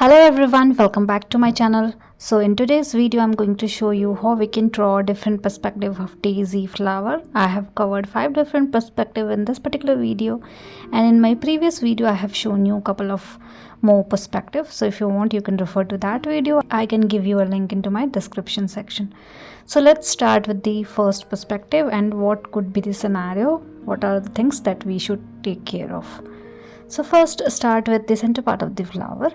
Hello everyone, welcome back to my channel. So in today's video I'm going to show you how we can draw different perspective of daisy flower. I have covered 5 different perspective in this particular video, and in my previous video I have shown you a couple of more perspectives. So if you want, you can refer to that video. I can give you a link into my description section. So let's start with the first perspective and what could be the scenario, what are the things that we should take care of. So first start with the center part of the flower.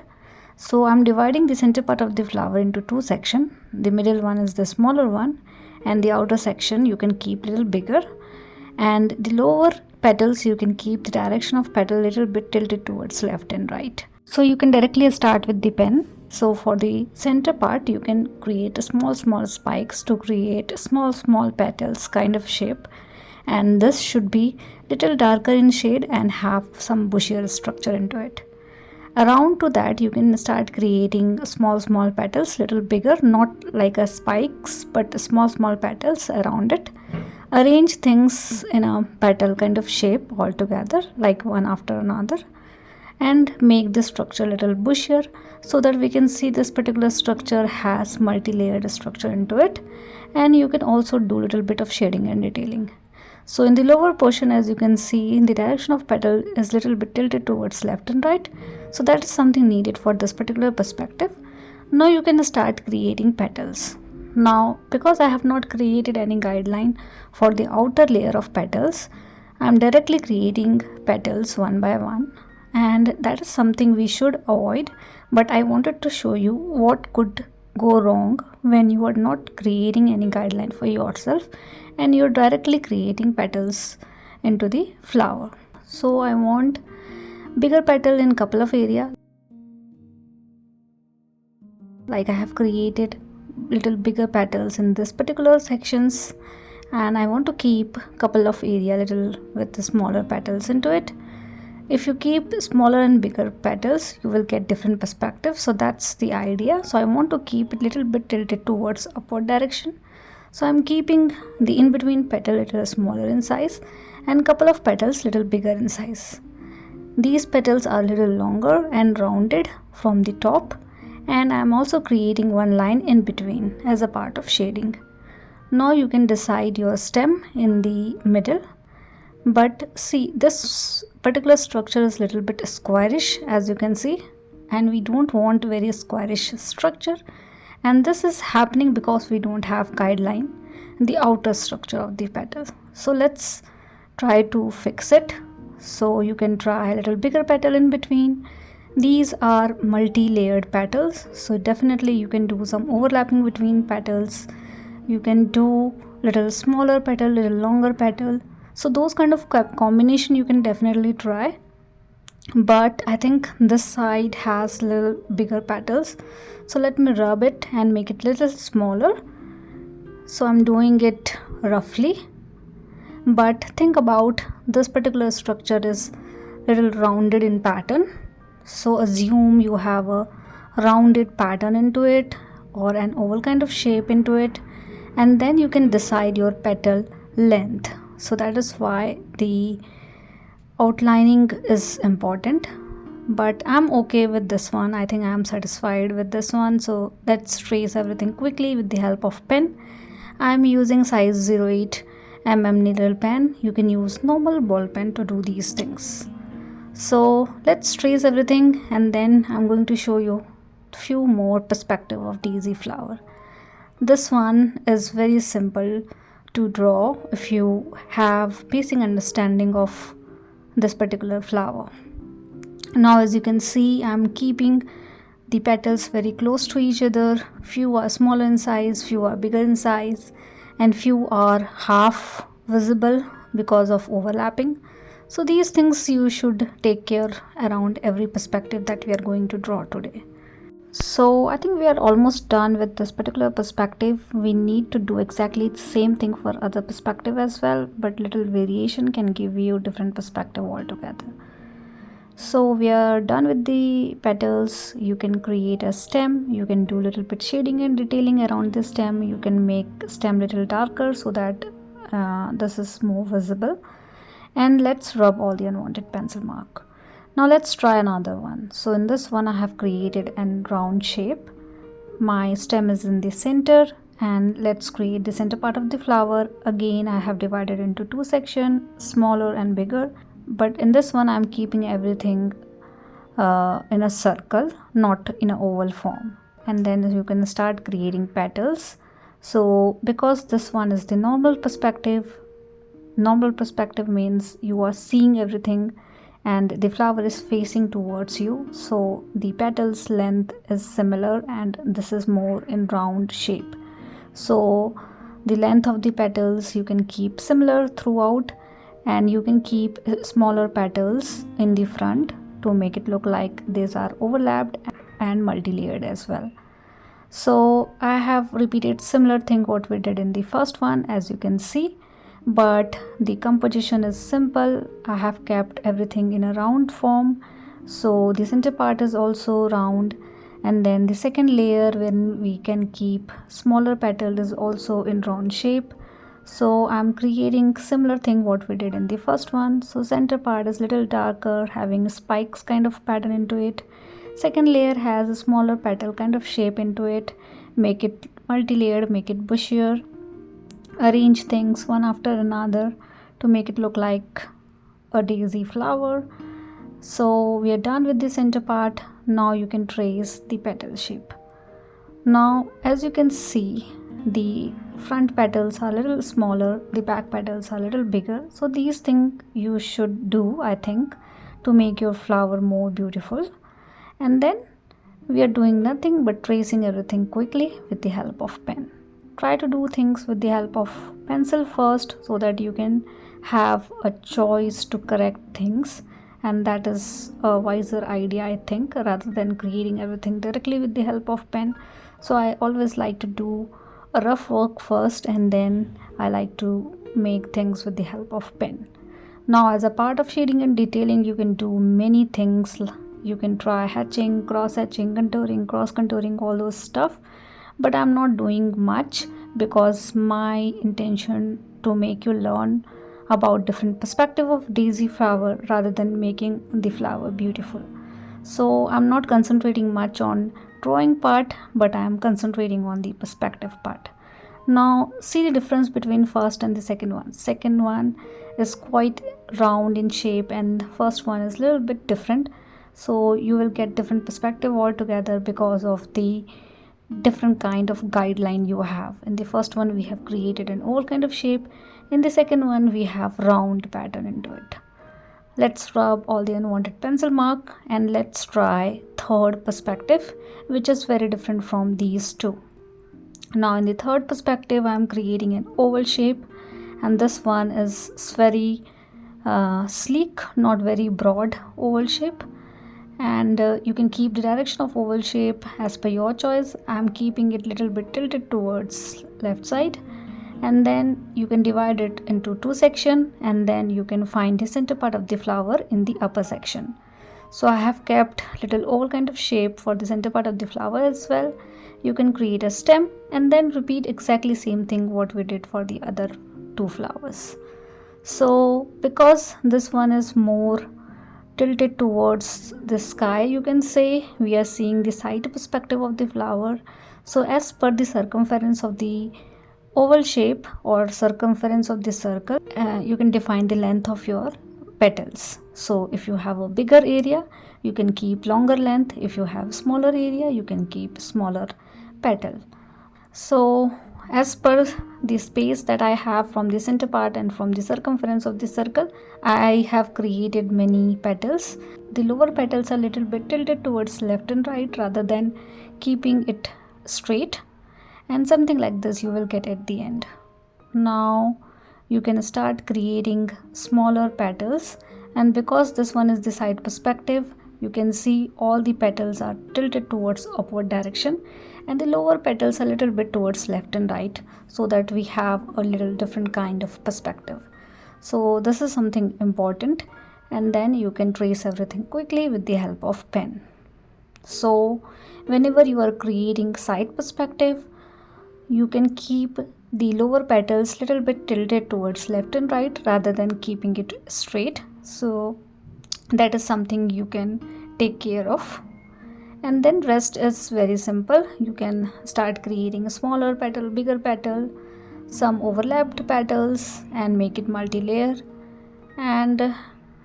So I'm dividing the center part of the flower into two sections. The middle one is the smaller one, and the outer section you can keep a little bigger, and the lower petals you can keep the direction of petal little bit tilted towards left and right. So you can directly start with the pen. So for the center part you can create a small spikes to create small petals kind of shape, and this should be little darker in shade and have some bushier structure into it. Around to that you can start creating small petals, little bigger, not like a spikes but small petals around it. Arrange things in a petal kind of shape all together, like one after another, and make this structure a little bushier so that we can see this particular structure has multi-layered structure into it. And you can also do a little bit of shading and detailing. So in the lower portion, as you can see, the direction of petal is little bit tilted towards left and right. So that is something needed for this particular perspective. Now you can start creating petals. Now because I have not created any guideline for the outer layer of petals, I am directly creating petals one by one, and that is something we should avoid. But I wanted to show you what could go wrong when you are not creating any guideline for yourself and you're directly creating petals into the flower. So I want bigger petal in couple of area, like I have created little bigger petals in this particular sections, and I want to keep couple of area little with the smaller petals into it. If you keep smaller and bigger petals, you will get different perspectives. So that's the idea. So I want to keep it little bit tilted towards upward direction. So I'm keeping the in between petal little smaller in size and couple of petals little bigger in size. These petals are little longer and rounded from the top, and I'm also creating one line in between as a part of shading. Now you can decide your stem in the middle. But see, this particular structure is little bit squarish, as you can see, and we don't want very squarish structure, and this is happening because we don't have guideline in the outer structure of the petal. So let's try to fix it. So you can try a little bigger petal in between. These are multi-layered petals, so definitely you can do some overlapping between petals. You can do little smaller petal, little longer petal. So those kind of combination you can definitely try, but I think this side has little bigger petals, so let me rub it and make it little smaller. So I'm doing it roughly, but think about this particular structure is little rounded in pattern. So assume you have a rounded pattern into it or an oval kind of shape into it, and then you can decide your petal length. So that is why the outlining is important, but I'm okay with this one. I think I'm satisfied with this one. So let's trace everything quickly with the help of pen. I'm using size 08 mm needle pen. You can use normal ball pen to do these things. So let's trace everything, and then I'm going to show you a few more perspective of daisy flower. This one is very simple to draw if you have basic understanding of this particular flower. Now as you can see, I'm keeping the petals very close to each other. Few are smaller in size, few are bigger in size, and few are half visible because of overlapping. So these things you should take care around every perspective that we are going to draw today. So I think we are almost done with this particular perspective. We need to do exactly the same thing for other perspective as well, but little variation can give you different perspective altogether. So we are done with the petals. You can create a stem. You can do little bit shading and detailing around the stem. You can make stem little darker so that this is more visible. And let's rub all the unwanted pencil mark. Now let's try another one. So in this one I have created a round shape. My stem is in the center, and let's create the center part of the flower. Again, I have divided into two sections, smaller and bigger, but in this one I'm keeping everything in a circle, not in an oval form. And then you can start creating petals. So because this one is the normal perspective means you are seeing everything and the flower is facing towards you, so the petals length is similar, and this is more in round shape. So the length of the petals you can keep similar throughout, and you can keep smaller petals in the front to make it look like these are overlapped and multi-layered as well. So I have repeated similar thing what we did in the first one, as you can see, but the composition is simple. I have kept everything in a round form, so the center part is also round, and then the second layer when we can keep smaller petal is also in round shape. So I'm creating similar thing what we did in the first one. So center part is little darker, having spikes kind of pattern into it. Second layer has a smaller petal kind of shape into it, make it multi-layered, make it bushier. Arrange things one after another to make it look like a daisy flower. So we are done with the center part. Now you can trace the petal shape. Now as you can see, the front petals are a little smaller, the back petals are a little bigger. So these things you should do, I think, to make your flower more beautiful. And then we are doing nothing but tracing everything quickly with the help of pen. Try to do things with the help of pencil first, so that you can have a choice to correct things, and that is a wiser idea, I think, rather than creating everything directly with the help of pen. So I always like to do a rough work first, and then I like to make things with the help of pen. Now as a part of shading and detailing, you can do many things. You can try hatching, cross hatching, contouring, cross contouring, all those stuff, but I'm not doing much because my intention to make you learn about different perspective of daisy flower rather than making the flower beautiful. So I'm not concentrating much on drawing part, but I am concentrating on the perspective part. Now see the difference between first and the second one. Second one is quite round in shape, and first one is a little bit different. So you will get different perspective altogether because of the different kind of guideline you have. In the first one we have created an oval kind of shape, in the second one we have round pattern into it. Let's rub all the unwanted pencil mark, and let's try third perspective, which is very different from these two. Now in the third perspective I am creating an oval shape, and this one is very sleek, not very broad oval shape. And you can keep the direction of oval shape as per your choice. I'm keeping it little bit tilted towards left side, and then you can divide it into two sections, and then you can find the center part of the flower in the upper section. So I have kept little oval kind of shape for the center part of the flower as well. You can create a stem and then repeat exactly same thing what we did for the other two flowers. So because this one is more tilted towards the sky, you can say, we are seeing the side perspective of the flower. So as per the circumference of the oval shape or circumference of the circle, you can define the length of your petals. So if you have a bigger area, you can keep longer length. If you have smaller area, you can keep smaller petal. So as per the space that I have from the center part and from the circumference of the circle, I have created many petals. The lower petals are a little bit tilted towards left and right rather than keeping it straight, and something like this you will get at the end. Now you can start creating smaller petals, and because this one is the side perspective, you can see all the petals are tilted towards upward direction, and the lower petals a little bit towards left and right, so that we have a little different kind of perspective. So this is something important, and then you can trace everything quickly with the help of pen. So whenever you are creating side perspective, you can keep the lower petals little bit tilted towards left and right rather than keeping it straight. So That is something you can take care of. And then rest is very simple. You can start creating a smaller petal, bigger petal, some overlapped petals, and make it multi-layer. And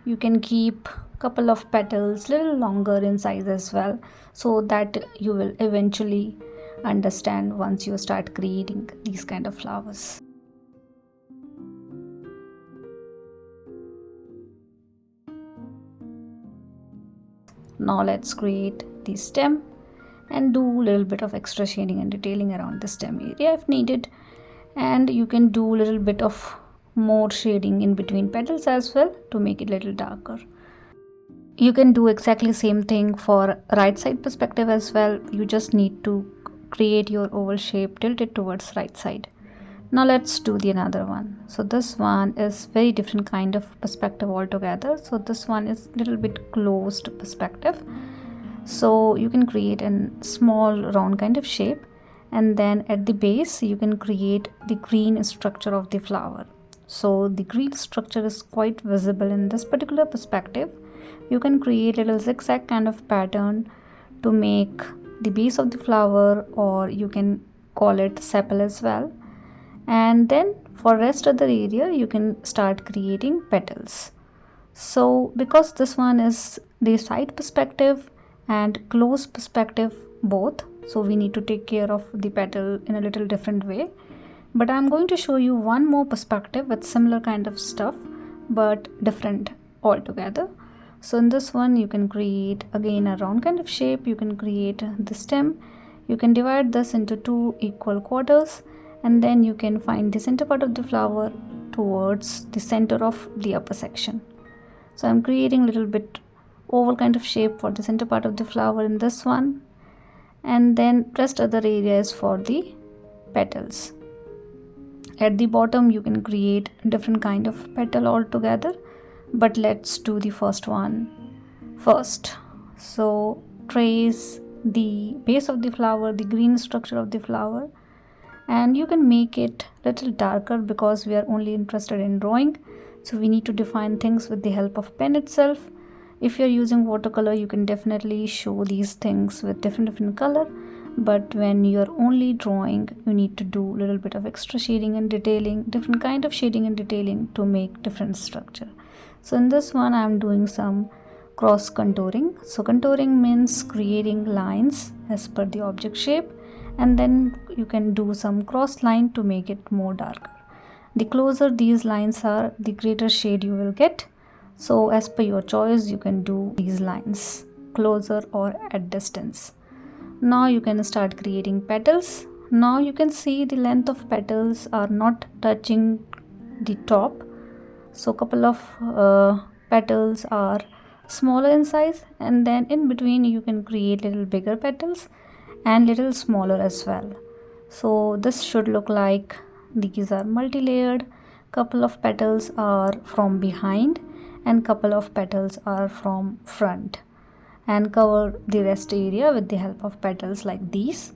you can keep couple of petals little longer in size as well, so that you will eventually understand once you start creating these kind of flowers. Now let's create the stem and do a little bit of extra shading and detailing around the stem area if needed. And you can do a little bit of more shading in between petals as well to make it a little darker. You can do exactly same thing for right side perspective as well. You just need to create your oval shape, tilt it towards right side. Now let's do the another one. So this one is very different kind of perspective altogether. So this one is little bit closed perspective. So you can create a small round kind of shape, and then at the base you can create the green structure of the flower. So the green structure is quite visible in this particular perspective. You can create a little zigzag kind of pattern to make the base of the flower, or you can call it sepal as well. And then for rest of the area you can start creating petals. So because this one is the side perspective and close perspective both, so we need to take care of the petal in a little different way. But I'm going to show you one more perspective with similar kind of stuff but different altogether. So in this one you can create again a round kind of shape. You can create the stem. You can divide this into two equal quarters, and then you can find the center part of the flower towards the center of the upper section. So I'm creating a little bit oval kind of shape for the center part of the flower in this one, and then rest other areas for the petals. At the bottom you can create different kind of petal altogether, but let's do the first one first. So trace the base of the flower, the green structure of the flower, and you can make it little darker because we are only interested in drawing, so we need to define things with the help of pen itself. If you're using watercolor you can definitely show these things with different color, but when you're only drawing you need to do a little bit of extra shading and detailing, different kind of shading and detailing to make different structure. So in this one I'm doing some cross contouring. So contouring means creating lines as per the object shape, and then you can do some cross line to make it more darker. The closer these lines are, the greater shade you will get. So as per your choice you can do these lines closer or at distance. Now you can start creating petals. Now you can see the length of petals are not touching the top. So couple of petals are smaller in size, and then in between you can create little bigger petals and little smaller as well. So this should look like these are multi-layered. Couple of petals are from behind and couple of petals are from front, and cover the rest area with the help of petals like these.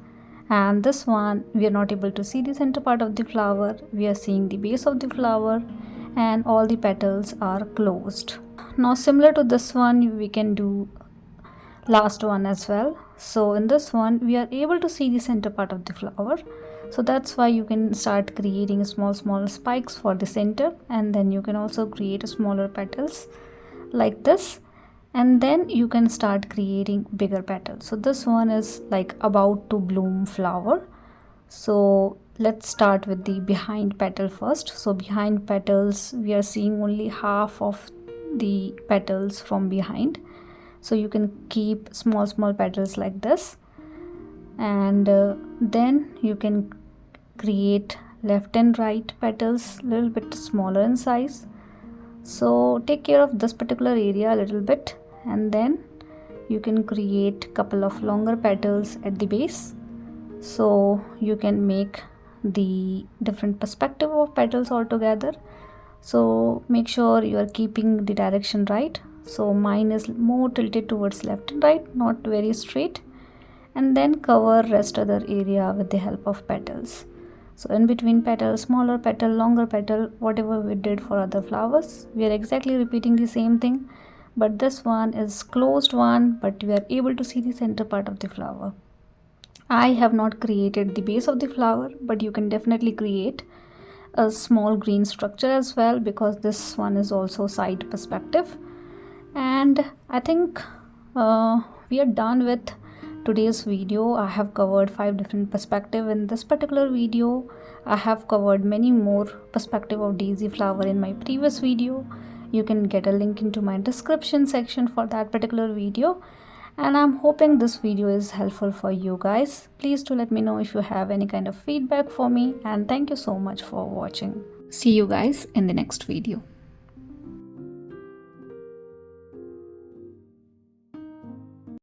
And this one we are not able to see the center part of the flower, we are seeing the base of the flower, and all the petals are closed. Now similar to this one we can do last one as well. So in this one we are able to see the center part of the flower, so that's why you can start creating small spikes for the center, and then you can also create smaller petals like this, and then you can start creating bigger petals. So this one is like about to bloom flower. So let's start with the behind petal first. So behind petals we are seeing only half of the petals from behind, so you can keep small petals like this, and then you can create left and right petals a little bit smaller in size. So take care of this particular area a little bit, and then you can create couple of longer petals at the base, so you can make the different perspective of petals altogether. So make sure you are keeping the direction right. So mine is more tilted towards left and right, not very straight, and then cover rest other area with the help of petals. So in between petal, smaller petal, longer petal, whatever we did for other flowers, we are exactly repeating the same thing, but this one is closed one, but we are able to see the center part of the flower. I have not created the base of the flower, but you can definitely create a small green structure as well, because this one is also side perspective. And I think we are done with today's video. I have covered 5 different perspectives in this particular video. I have covered many more perspective of daisy flower in my previous video. You can get a link into my description section for that particular video. And I'm hoping this video is helpful for you guys. Please do let me know if you have any kind of feedback for me, and thank you so much for watching. See you guys in the next video.